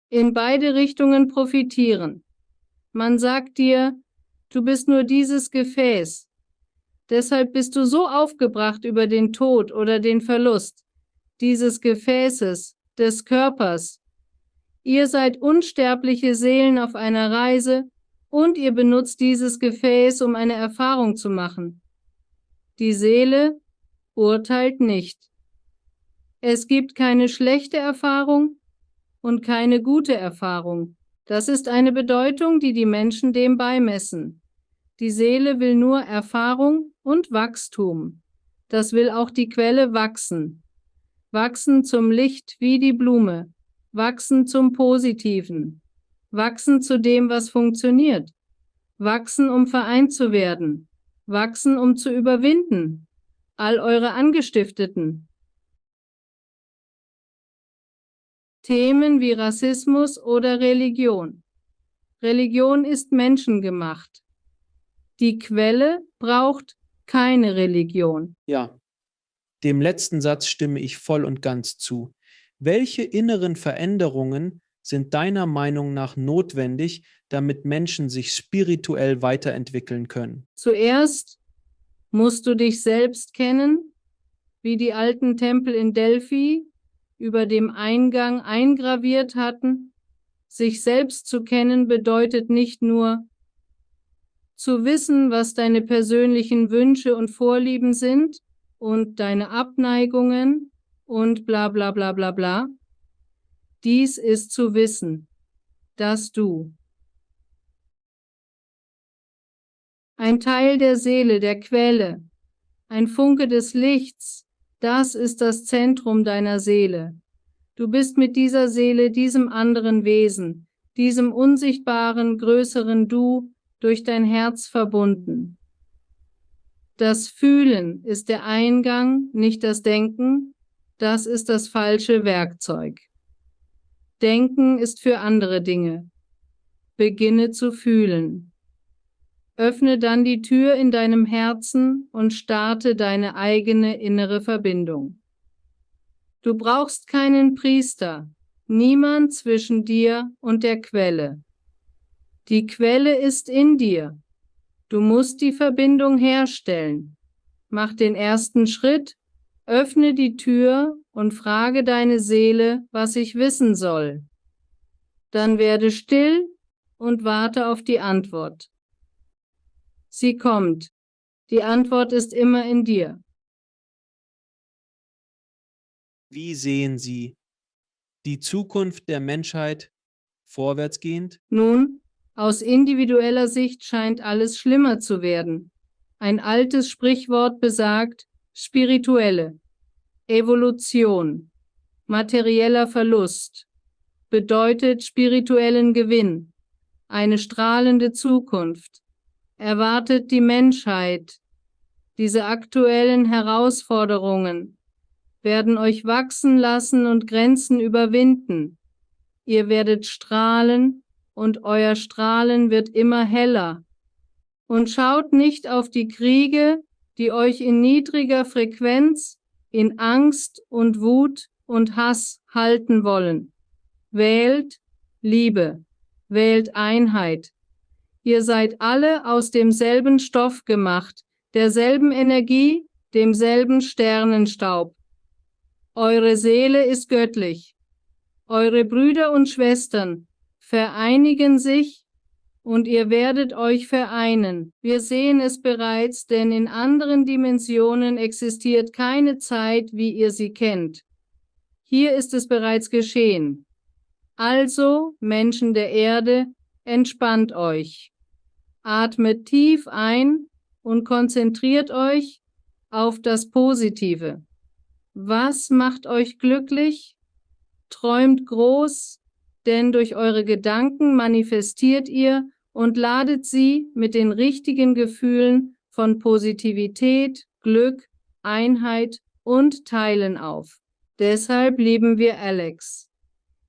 in beide Richtungen profitieren. Man sagt dir, du bist nur dieses Gefäß. Deshalb bist du so aufgebracht über den Tod oder den Verlust dieses Gefäßes, des Körpers. Ihr seid unsterbliche Seelen auf einer Reise und ihr benutzt dieses Gefäß, um eine Erfahrung zu machen. Die Seele urteilt nicht. Es gibt keine schlechte Erfahrung und keine gute Erfahrung. Das ist eine Bedeutung, die die Menschen dem beimessen. Die Seele will nur Erfahrung und Wachstum. Das will auch die Quelle wachsen. Wachsen zum Licht wie die Blume. Wachsen zum Positiven. Wachsen zu dem, was funktioniert. Wachsen, um vereint zu werden. Wachsen, um zu überwinden. All eure Angestifteten. Themen wie Rassismus oder Religion. Religion ist menschengemacht. Die Quelle braucht keine Religion. Ja, dem letzten Satz stimme ich voll und ganz zu. Welche inneren Veränderungen sind deiner Meinung nach notwendig, damit Menschen sich spirituell weiterentwickeln können? Zuerst musst du dich selbst kennen, wie die alten Tempel in Delphi über dem Eingang eingraviert hatten. Sich selbst zu kennen bedeutet nicht nur zu wissen, was deine persönlichen Wünsche und Vorlieben sind und deine Abneigungen und bla bla bla bla bla. Dies ist zu wissen, dass du ein Teil der Seele, der Quelle, ein Funke des Lichts, das ist das Zentrum deiner Seele. Du bist mit dieser Seele, diesem anderen Wesen, diesem unsichtbaren, größeren Du durch dein Herz verbunden. Das Fühlen ist der Eingang, nicht das Denken. Das ist das falsche Werkzeug. Denken ist für andere Dinge. Beginne zu fühlen. Öffne dann die Tür in deinem Herzen und starte deine eigene innere Verbindung. Du brauchst keinen Priester, niemand zwischen dir und der Quelle. Die Quelle ist in dir. Du musst die Verbindung herstellen. Mach den ersten Schritt, öffne die Tür und frage deine Seele, was ich wissen soll. Dann werde still und warte auf die Antwort. Sie kommt. Die Antwort ist immer in dir. Wie sehen Sie die Zukunft der Menschheit vorwärtsgehend? Nun, aus individueller Sicht scheint alles schlimmer zu werden. Ein altes Sprichwort besagt, spirituelle Evolution, materieller Verlust, bedeutet spirituellen Gewinn, eine strahlende Zukunft, erwartet die Menschheit. Diese aktuellen Herausforderungen werden euch wachsen lassen und Grenzen überwinden. Ihr werdet strahlen und euer Strahlen wird immer heller. Und schaut nicht auf die Kriege, die euch in niedriger Frequenz, in Angst und Wut und Hass halten wollen. Wählt Liebe, wählt Einheit. Ihr seid alle aus demselben Stoff gemacht, derselben Energie, demselben Sternenstaub. Eure Seele ist göttlich. Eure Brüder und Schwestern vereinigen sich und ihr werdet euch vereinen. Wir sehen es bereits, denn in anderen Dimensionen existiert keine Zeit, wie ihr sie kennt. Hier ist es bereits geschehen. Also, Menschen der Erde, entspannt euch. Atmet tief ein und konzentriert euch auf das Positive. Was macht euch glücklich? Träumt groß, denn durch eure Gedanken manifestiert ihr und ladet sie mit den richtigen Gefühlen von Positivität, Glück, Einheit und Teilen auf. Deshalb lieben wir Alex.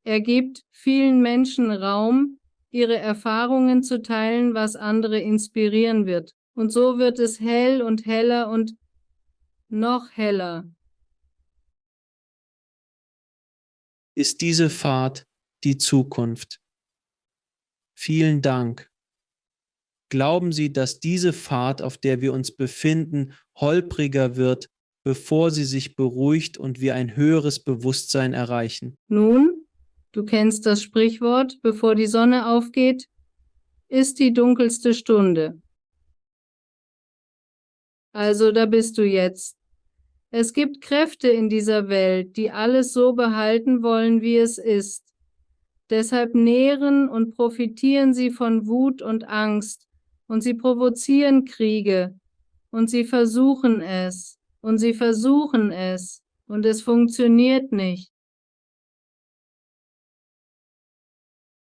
Er gibt vielen Menschen Raum, ihre Erfahrungen zu teilen, was andere inspirieren wird. Und so wird es hell und heller und noch heller. Ist diese Fahrt die Zukunft? Vielen Dank. Glauben Sie, dass diese Fahrt, auf der wir uns befinden, holpriger wird, bevor sie sich beruhigt und wir ein höheres Bewusstsein erreichen? Nun, du kennst das Sprichwort, bevor die Sonne aufgeht, ist die dunkelste Stunde. Also da bist du jetzt. Es gibt Kräfte in dieser Welt, die alles so behalten wollen, wie es ist. Deshalb nähren und profitieren sie von Wut und Angst und sie provozieren Kriege und sie versuchen es und sie versuchen es und es funktioniert nicht.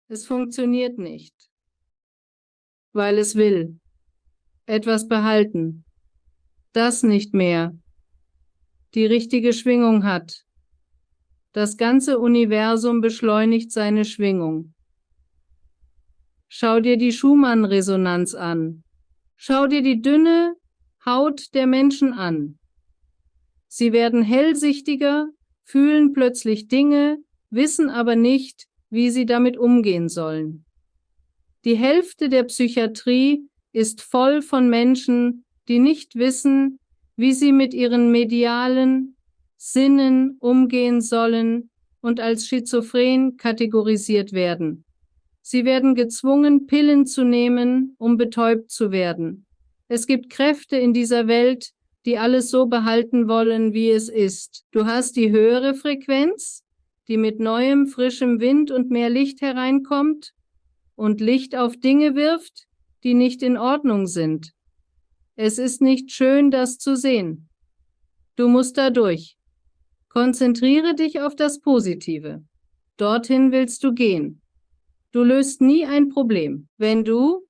Es funktioniert nicht, weil es will etwas behalten, das nicht mehr die richtige Schwingung hat. Das ganze Universum beschleunigt seine Schwingung. Schau dir die Schumann-Resonanz an. Schau dir die dünne Haut der Menschen an. Sie werden hellsichtiger, fühlen plötzlich Dinge, wissen aber nicht, wie sie damit umgehen sollen. Die Hälfte der Psychiatrie ist voll von Menschen, die nicht wissen, wie sie mit ihren medialen Sinnen umgehen sollen und als schizophren kategorisiert werden. Sie werden gezwungen, Pillen zu nehmen, um betäubt zu werden. Es gibt Kräfte in dieser Welt, die alles so behalten wollen, wie es ist. Du hast die höhere Frequenz, die mit neuem, frischem Wind und mehr Licht hereinkommt und Licht auf Dinge wirft, die nicht in Ordnung sind. Es ist nicht schön, das zu sehen. Du musst da durch. Konzentriere dich auf das Positive. Dorthin willst du gehen. Du löst nie ein Problem. Wenn du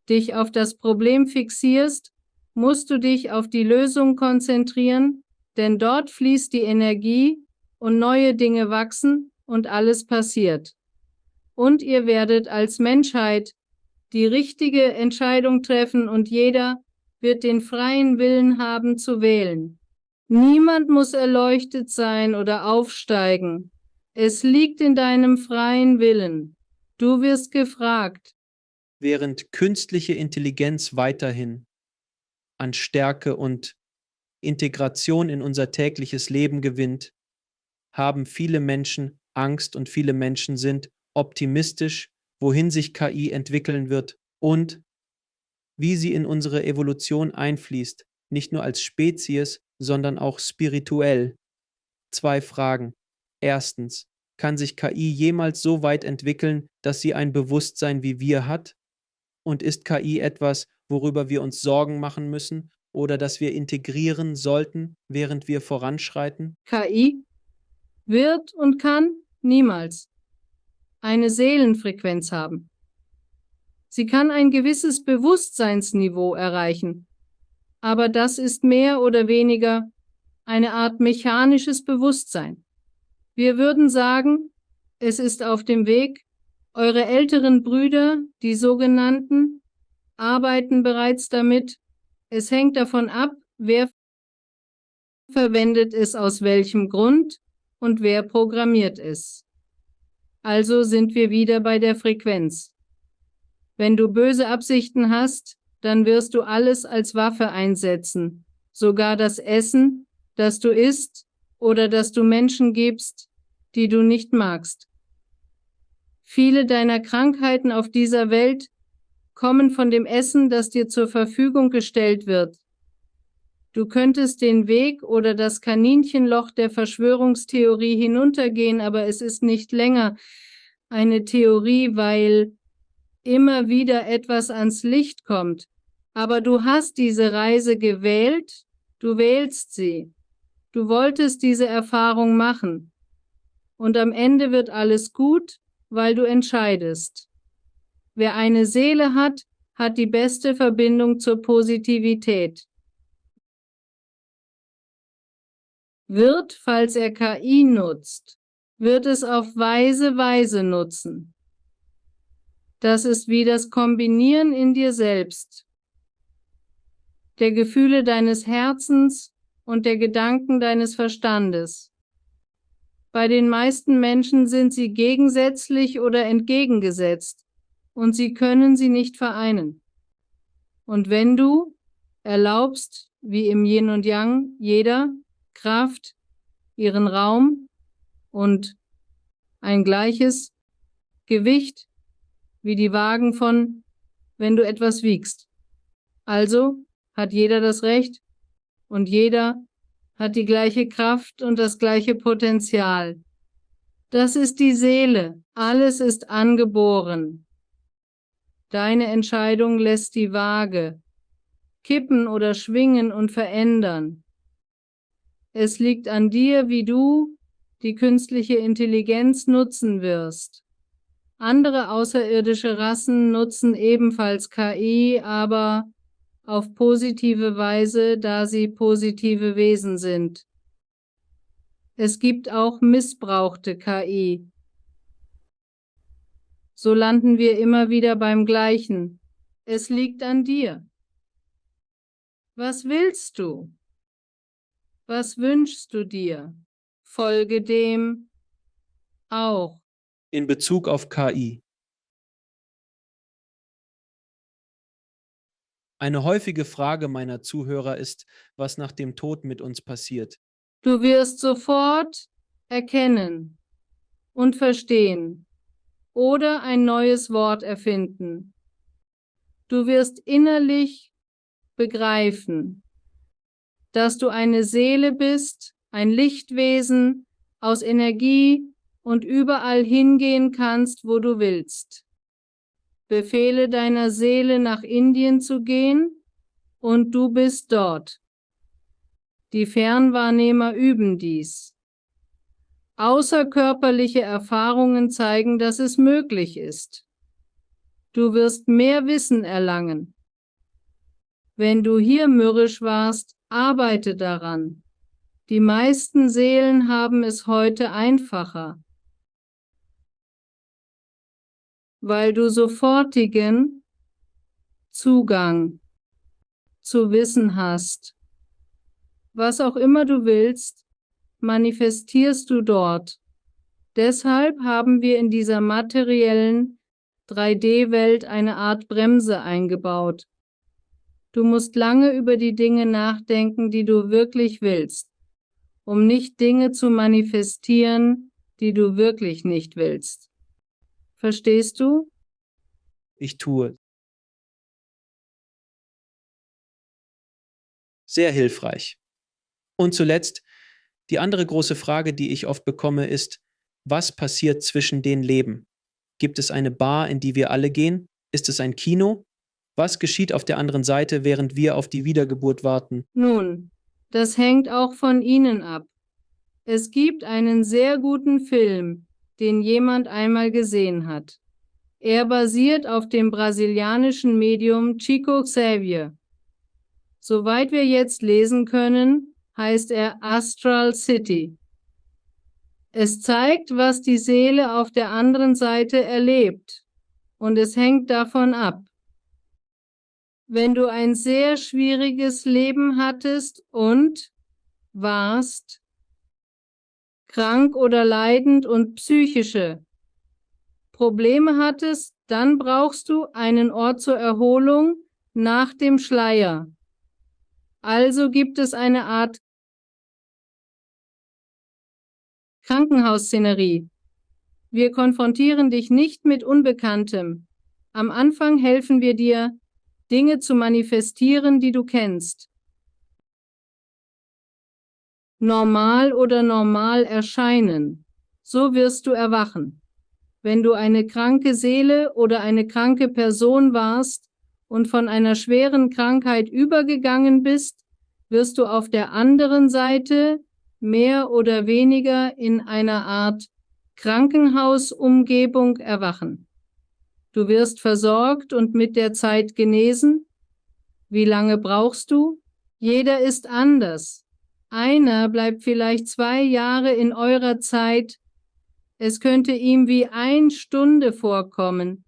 dich auf das Problem fixierst, musst du dich auf die Lösung konzentrieren, denn dort fließt die Energie und neue Dinge wachsen und alles passiert. Und ihr werdet als Menschheit die richtige Entscheidung treffen und jeder wird den freien Willen haben zu wählen. Niemand muss erleuchtet sein oder aufsteigen. Es liegt in deinem freien Willen. Du wirst gefragt. Während künstliche Intelligenz weiterhin an Stärke und Integration in unser tägliches Leben gewinnt, haben viele Menschen Angst und viele Menschen sind optimistisch, wohin sich KI entwickeln wird und wie sie in unsere Evolution einfließt, nicht nur als Spezies, sondern auch spirituell. 2 Fragen. Erstens, kann sich KI jemals so weit entwickeln, dass sie ein Bewusstsein wie wir hat? Und ist KI etwas, worüber wir uns Sorgen machen müssen oder das wir integrieren sollten, während wir voranschreiten? KI wird und kann niemals eine Seelenfrequenz haben. Sie kann ein gewisses Bewusstseinsniveau erreichen, aber das ist mehr oder weniger eine Art mechanisches Bewusstsein. Wir würden sagen, es ist auf dem Weg. Eure älteren Brüder, die sogenannten, arbeiten bereits damit. Es hängt davon ab, wer verwendet es aus welchem Grund und wer programmiert es. Also sind wir wieder bei der Frequenz. Wenn du böse Absichten hast, dann wirst du alles als Waffe einsetzen, sogar das Essen, das du isst, oder dass du Menschen gibst, die du nicht magst. Viele deiner Krankheiten auf dieser Welt kommen von dem Essen, das dir zur Verfügung gestellt wird. Du könntest den Weg oder das Kaninchenloch der Verschwörungstheorie hinuntergehen, aber es ist nicht länger eine Theorie, weil immer wieder etwas ans Licht kommt. Aber du hast diese Reise gewählt, du wählst sie. Du wolltest diese Erfahrung machen. Und am Ende wird alles gut, weil du entscheidest. Wer eine Seele hat, hat die beste Verbindung zur Positivität. Wird, falls er KI nutzt, wird es auf weise Weise nutzen. Das ist wie das Kombinieren in dir selbst, der Gefühle deines Herzens und der Gedanken deines Verstandes. Bei den meisten Menschen sind sie gegensätzlich oder entgegengesetzt und sie können sie nicht vereinen. Und wenn du erlaubst, wie im Yin und Yang, jeder Kraft, ihren Raum und ein gleiches Gewicht wie die Wagen von, wenn du etwas wiegst. Also hat jeder das Recht und jeder hat die gleiche Kraft und das gleiche Potenzial. Das ist die Seele. Alles ist angeboren. Deine Entscheidung lässt die Waage kippen oder schwingen und verändern. Es liegt an dir, wie du die künstliche Intelligenz nutzen wirst. Andere außerirdische Rassen nutzen ebenfalls KI, aber auf positive Weise, da sie positive Wesen sind. Es gibt auch missbrauchte KI. So landen wir immer wieder beim Gleichen. Es liegt an dir. Was willst du? Was wünschst du dir? Folge dem auch. In Bezug auf KI. Eine häufige Frage meiner Zuhörer ist, was nach dem Tod mit uns passiert. Du wirst sofort erkennen und verstehen oder ein neues Wort erfinden. Du wirst innerlich begreifen, dass du eine Seele bist, ein Lichtwesen aus Energie und überall hingehen kannst, wo du willst. Befehle deiner Seele, nach Indien zu gehen, und du bist dort. Die Fernwahrnehmer üben dies. Außerkörperliche Erfahrungen zeigen, dass es möglich ist. Du wirst mehr Wissen erlangen. Wenn du hier mürrisch warst, arbeite daran. Die meisten Seelen haben es heute einfacher, weil du sofortigen Zugang zu Wissen hast. Was auch immer du willst, manifestierst du dort. Deshalb haben wir in dieser materiellen 3D-Welt eine Art Bremse eingebaut. Du musst lange über die Dinge nachdenken, die du wirklich willst, um nicht Dinge zu manifestieren, die du wirklich nicht willst. Verstehst du? Ich tue. Sehr hilfreich. Und zuletzt, die andere große Frage, die ich oft bekomme, ist, was passiert zwischen den Leben? Gibt es eine Bar, in die wir alle gehen? Ist es ein Kino? Was geschieht auf der anderen Seite, während wir auf die Wiedergeburt warten? Nun, das hängt auch von ihnen ab. Es gibt einen sehr guten Film, den jemand einmal gesehen hat. Er basiert auf dem brasilianischen Medium Chico Xavier. Soweit wir jetzt lesen können, heißt er Astral City. Es zeigt, was die Seele auf der anderen Seite erlebt, und es hängt davon ab. Wenn du ein sehr schwieriges Leben hattest und warst krank oder leidend und psychische Probleme hattest, dann brauchst du einen Ort zur Erholung nach dem Schleier. Also gibt es eine Art Krankenhausszenerie. Wir konfrontieren dich nicht mit Unbekanntem. Am Anfang helfen wir dir, Dinge zu manifestieren, die du kennst. Normal oder normal erscheinen. So wirst du erwachen. Wenn du eine kranke Seele oder eine kranke Person warst und von einer schweren Krankheit übergegangen bist, wirst du auf der anderen Seite mehr oder weniger in einer Art Krankenhausumgebung erwachen. Du wirst versorgt und mit der Zeit genesen. Wie lange brauchst du? Jeder ist anders. Einer bleibt vielleicht 2 Jahre in eurer Zeit. Es könnte ihm wie 1 Stunde vorkommen,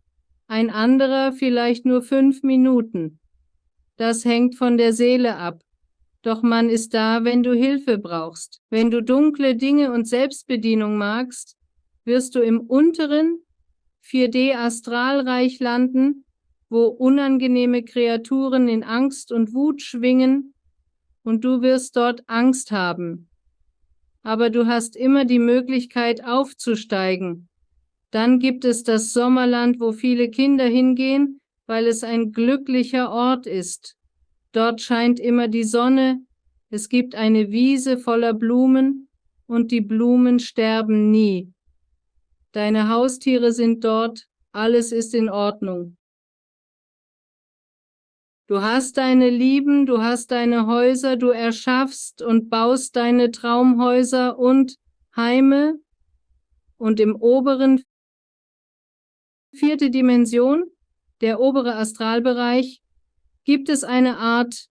ein anderer vielleicht nur 5 Minuten. Das hängt von der Seele ab. Doch man ist da, wenn du Hilfe brauchst. Wenn du dunkle Dinge und Selbstbedienung magst, wirst du im unteren 4D-Astralreich landen, wo unangenehme Kreaturen in Angst und Wut schwingen, und du wirst dort Angst haben. Aber du hast immer die Möglichkeit aufzusteigen. Dann gibt es das Sommerland, wo viele Kinder hingehen, weil es ein glücklicher Ort ist. Dort scheint immer die Sonne, es gibt eine Wiese voller Blumen und die Blumen sterben nie. Deine Haustiere sind dort, alles ist in Ordnung. Du hast deine Lieben, du hast deine Häuser, du erschaffst und baust deine Traumhäuser und Heime, und im oberen 4. Dimension, der obere Astralbereich, gibt es eine Art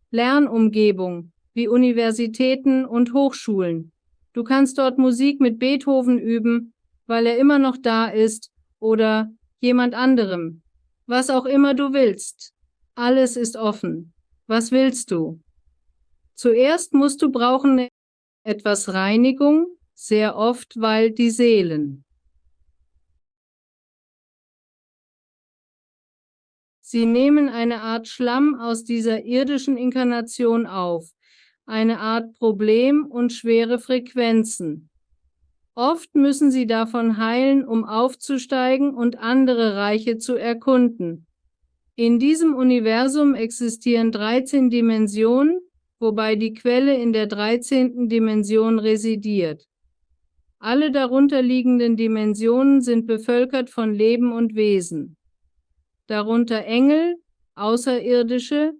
Lernumgebung wie Universitäten und Hochschulen. Du kannst dort Musik mit Beethoven üben, weil er immer noch da ist, oder jemand anderem. Was auch immer du willst. Alles ist offen. Was willst du? Zuerst musst du brauchen etwas Reinigung, sehr oft, weil die Seelen. Sie nehmen eine Art Schlamm aus dieser irdischen Inkarnation auf, eine Art Problem und schwere Frequenzen. Oft müssen sie davon heilen, um aufzusteigen und andere Reiche zu erkunden. In diesem Universum existieren 13 Dimensionen, wobei die Quelle in der 13. Dimension residiert. Alle darunter liegenden Dimensionen sind bevölkert von Leben und Wesen, darunter Engel, Außerirdische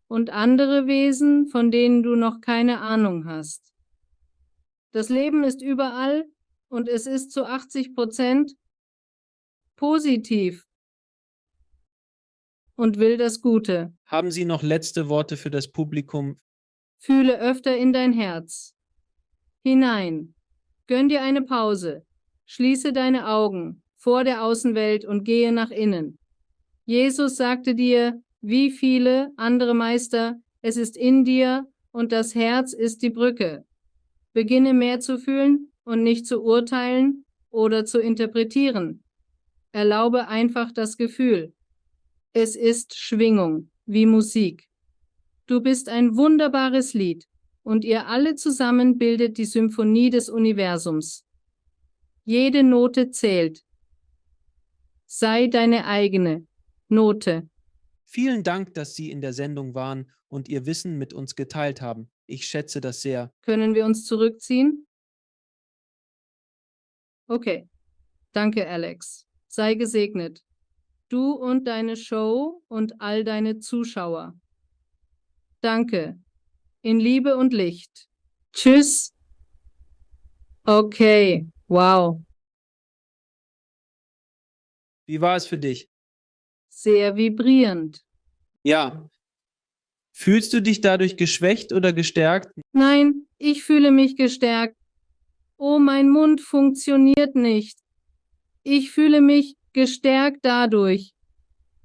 und andere Wesen, von denen du noch keine Ahnung hast. Das Leben ist überall und es ist zu 80% positiv und will das Gute. Haben Sie noch letzte Worte für das Publikum? Fühle öfter in dein Herz hinein. Gönn dir eine Pause. Schließe deine Augen vor der Außenwelt und gehe nach innen. Jesus sagte dir, wie viele andere Meister, es ist in dir und das Herz ist die Brücke. Beginne mehr zu fühlen und nicht zu urteilen oder zu interpretieren. Erlaube einfach das Gefühl. Es ist Schwingung, wie Musik. Du bist ein wunderbares Lied und ihr alle zusammen bildet die Symphonie des Universums. Jede Note zählt. Sei deine eigene Note. Vielen Dank, dass Sie in der Sendung waren und Ihr Wissen mit uns geteilt haben. Ich schätze das sehr. Können wir uns zurückziehen? Okay. Danke, Alex. Sei gesegnet. Du und deine Show und all deine Zuschauer. Danke. In Liebe und Licht. Tschüss. Okay. Wow. Wie war es für dich? Sehr vibrierend. Ja. Fühlst du dich dadurch geschwächt oder gestärkt? Nein, ich fühle mich gestärkt. Oh, mein Mund funktioniert nicht. Ich fühle mich gestärkt dadurch.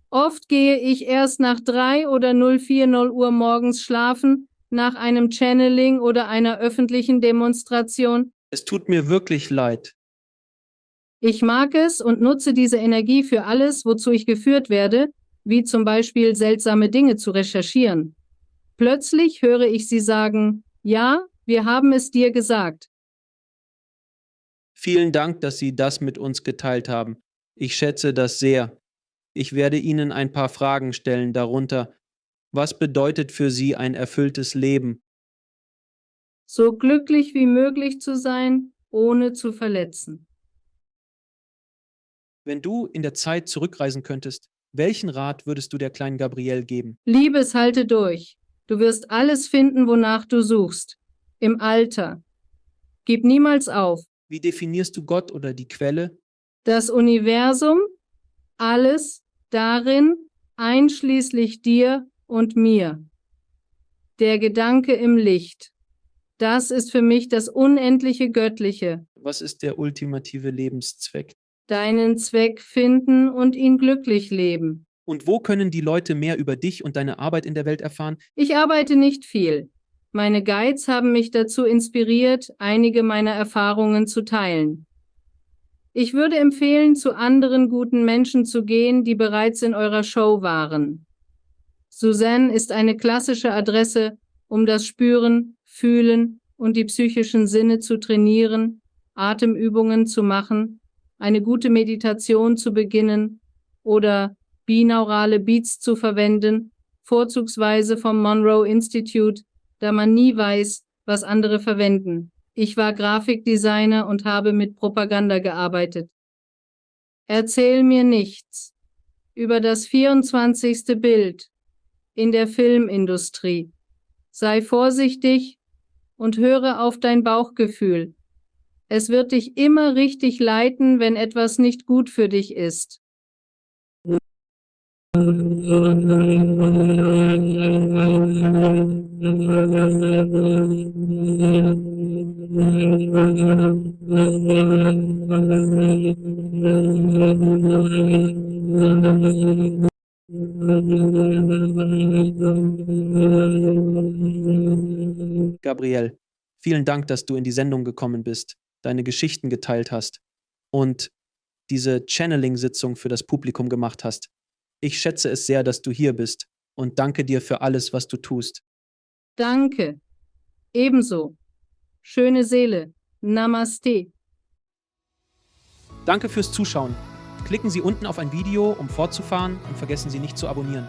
Oft gehe ich erst nach 3 oder 040 Uhr morgens schlafen, nach einem Channeling oder einer öffentlichen Demonstration. Es tut mir wirklich leid. Ich mag es und nutze diese Energie für alles, wozu ich geführt werde, wie zum Beispiel seltsame Dinge zu recherchieren. Plötzlich höre ich sie sagen, ja, wir haben es dir gesagt. Vielen Dank, dass Sie das mit uns geteilt haben. Ich schätze das sehr. Ich werde Ihnen ein paar Fragen stellen, darunter, was bedeutet für Sie ein erfülltes Leben? So glücklich wie möglich zu sein, ohne zu verletzen. Wenn du in der Zeit zurückreisen könntest, welchen Rat würdest du der kleinen Gabrielle geben? Liebes, halte durch. Du wirst alles finden, wonach du suchst. Im Alter. Gib niemals auf. Wie definierst du Gott oder die Quelle? Das Universum, alles darin, einschließlich dir und mir. Der Gedanke im Licht. Das ist für mich das unendliche Göttliche. Was ist der ultimative Lebenszweck? Deinen Zweck finden und ihn glücklich leben. Und wo können die Leute mehr über dich und deine Arbeit in der Welt erfahren? Ich arbeite nicht viel. Meine Guides haben mich dazu inspiriert, einige meiner Erfahrungen zu teilen. Ich würde empfehlen, zu anderen guten Menschen zu gehen, die bereits in eurer Show waren. Suzanne ist eine klassische Adresse, um das Spüren, Fühlen und die psychischen Sinne zu trainieren, Atemübungen zu machen, eine gute Meditation zu beginnen oder binaurale Beats zu verwenden, vorzugsweise vom Monroe Institute, da man nie weiß, was andere verwenden. Ich war Grafikdesigner und habe mit Propaganda gearbeitet. Erzähl mir nichts über das 24. Bild in der Filmindustrie. Sei vorsichtig und höre auf dein Bauchgefühl. Es wird dich immer richtig leiten, wenn etwas nicht gut für dich ist. Gabrielle, vielen Dank, dass du in die Sendung gekommen bist, deine Geschichten geteilt hast und diese Channeling-Sitzung für das Publikum gemacht hast. Ich schätze es sehr, dass du hier bist und danke dir für alles, was du tust. Danke. Ebenso. Schöne Seele. Namaste. Danke fürs Zuschauen. Klicken Sie unten auf ein Video, um fortzufahren und vergessen Sie nicht zu abonnieren.